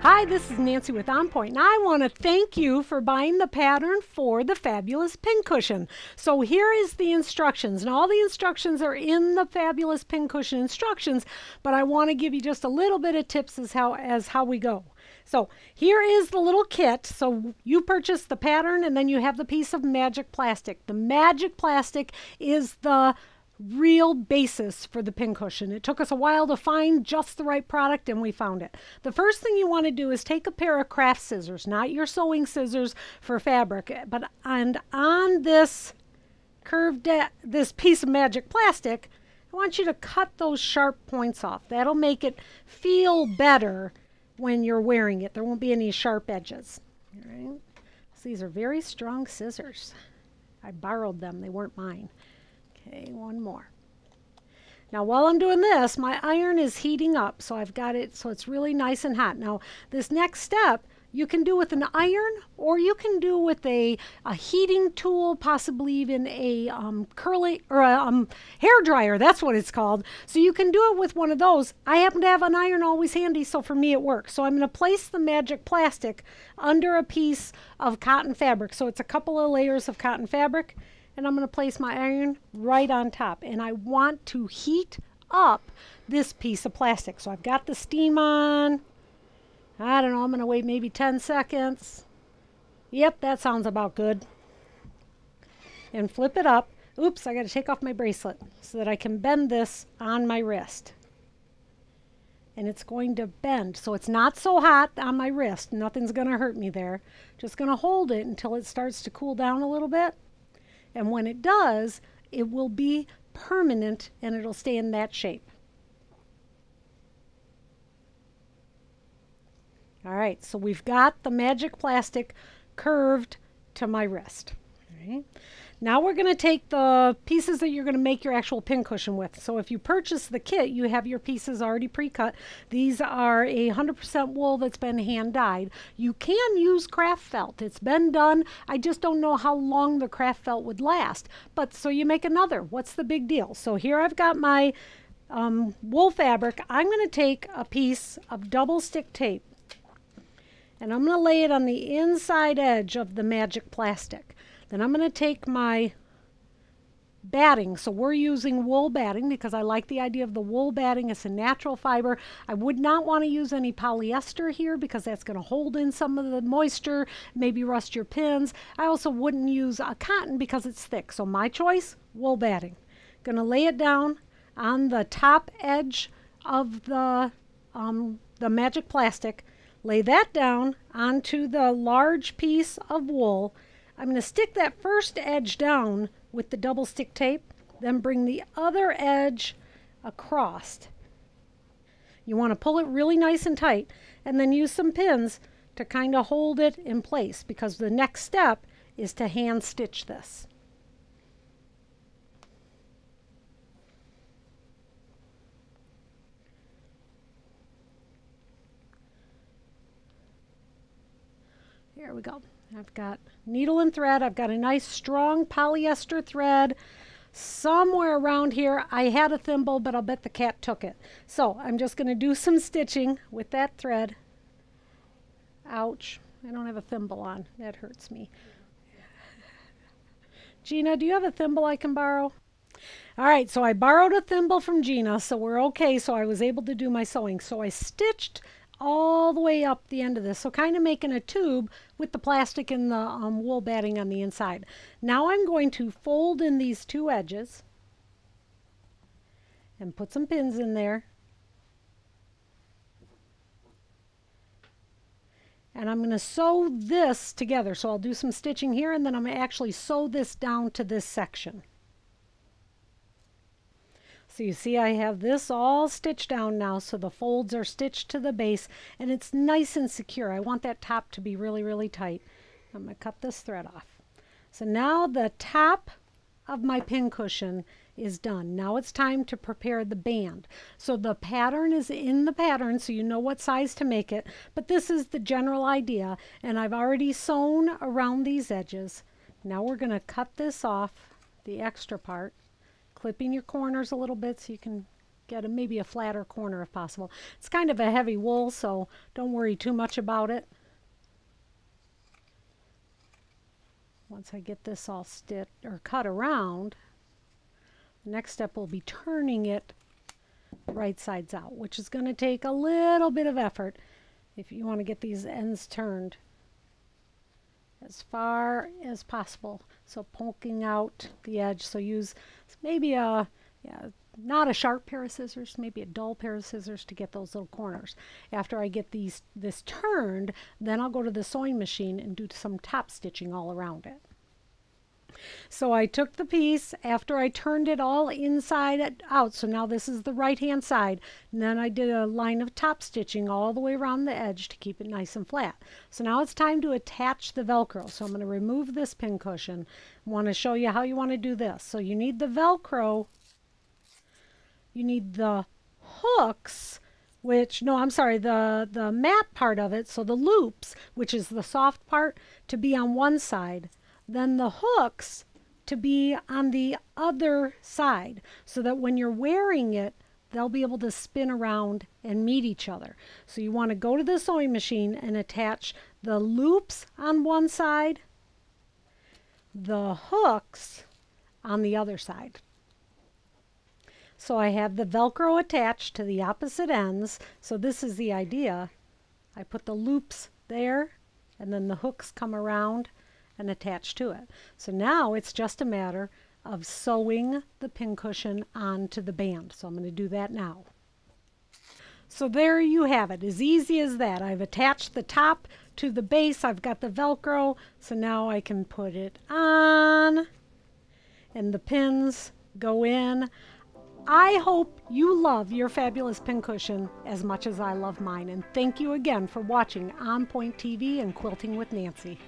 Hi, this is Nancy with OnPoint, and I want to thank you for buying the pattern for the fabulous pincushion. So here is the instructions, and all the instructions are in the fabulous pincushion instructions, but I want to give you just a little bit of tips as how we go. So here is the little kit. So you purchase the pattern, and then you have the piece of magic plastic. The magic plastic is the real basis for the pincushion. It took us a while to find just the right product, and we found it. The first thing you want to do is take a pair of craft scissors, not your sewing scissors for fabric, but on this this piece of magic plastic, I want you to cut those sharp points off. That'll make it feel better when you're wearing it. There won't be any sharp edges. All right. So these are very strong scissors. I borrowed them. They weren't mine. Okay, one more. Now while I'm doing this, my iron is heating up, so I've got it so it's really nice and hot. Now this next step you can do with an iron, or you can do with a heating tool, possibly even a hair dryer. That's what it's called. So you can do it with one of those. I happen to have an iron always handy, so for me it works. So I'm going to place the magic plastic under a piece of cotton fabric. So it's a couple of layers of cotton fabric. And I'm going to place my iron right on top. And I want to heat up this piece of plastic. So I've got the steam on. I don't know, I'm going to wait maybe 10 seconds. Yep, that sounds about good. And flip it up. Oops, I got to take off my bracelet so that I can bend this on my wrist. And it's going to bend. So it's not so hot on my wrist. Nothing's going to hurt me there. Just going to hold it until it starts to cool down a little bit. And when it does, it will be permanent and it'll stay in that shape. All right, so we've got the magic plastic curved to my wrist. All right. Now we're going to take the pieces that you're going to make your actual pincushion with. So if you purchase the kit, you have your pieces already pre-cut. These are 100% wool that's been hand dyed. You can use craft felt. It's been done. I just don't know how long the craft felt would last. But so you make another. What's the big deal? So here I've got my wool fabric. I'm going to take a piece of double stick tape, and I'm going to lay it on the inside edge of the magic plastic. Then I'm going to take my batting. So we're using wool batting because I like the idea of the wool batting. It's a natural fiber. I would not want to use any polyester here because that's going to hold in some of the moisture, maybe rust your pins. I also wouldn't use a cotton because it's thick. So my choice, wool batting. Going to lay it down on the top edge of the magic plastic. Lay that down onto the large piece of wool. I'm going to stick that first edge down with the double stick tape, then bring the other edge across. You want to pull it really nice and tight, and then use some pins to kind of hold it in place, because the next step is to hand stitch this. Here we go. I've got needle and thread. I've got a nice strong polyester thread somewhere around here. I had a thimble, but I'll bet the cat took it. So I'm just going to do some stitching with that thread. Ouch. I don't have a thimble on. That hurts me. Gina, do you have a thimble I can borrow? All right, so I borrowed a thimble from Gina, so we're okay. So I was able to do my sewing. So I stitched all the way up the end of this, so kind of making a tube with the plastic and the wool batting on the inside. Now I'm going to fold in these two edges and put some pins in there, and I'm going to sew this together. So I'll do some stitching here, and then I'm going to actually sew this down to this section. So you see I have this all stitched down now, so the folds are stitched to the base, and it's nice and secure. I want that top to be really, really tight. I'm going to cut this thread off. So now the top of my pincushion is done. Now it's time to prepare the band. So the pattern is in the pattern, so you know what size to make it, but this is the general idea, and I've already sewn around these edges. Now we're going to cut this off, the extra part, clipping your corners a little bit so you can get maybe a flatter corner if possible. It's kind of a heavy wool, so don't worry too much about it. Once I get this all stitched or cut around, the next step will be turning it right sides out, which is going to take a little bit of effort if you want to get these ends turned as far as possible. So poking out the edge. So use maybe not a sharp pair of scissors, maybe a dull pair of scissors to get those little corners. After I get this turned, then I'll go to the sewing machine and do some top stitching all around it. So I took the piece after I turned it all inside out. So now this is the right hand side. And then I did a line of top stitching all the way around the edge to keep it nice and flat. So now it's time to attach the Velcro. So I'm going to remove this pincushion. I want to show you how you want to do this. So you need the Velcro. You need the hooks, the mat part of it. So the loops, which is the soft part, to be on one side. Then the hooks to be on the other side, so that when you're wearing it, they'll be able to spin around and meet each other. So you want to go to the sewing machine and attach the loops on one side, the hooks on the other side. So I have the Velcro attached to the opposite ends. So this is the idea. I put the loops there, and then the hooks come around and attach to it. So now it's just a matter of sewing the pincushion onto the band. So I'm going to do that now. So there you have it, as easy as that. I've attached the top to the base. I've got the Velcro, so now I can put it on and the pins go in. I hope you love your fabulous pincushion as much as I love mine, and thank you again for watching On Point TV and Quilting with Nancy.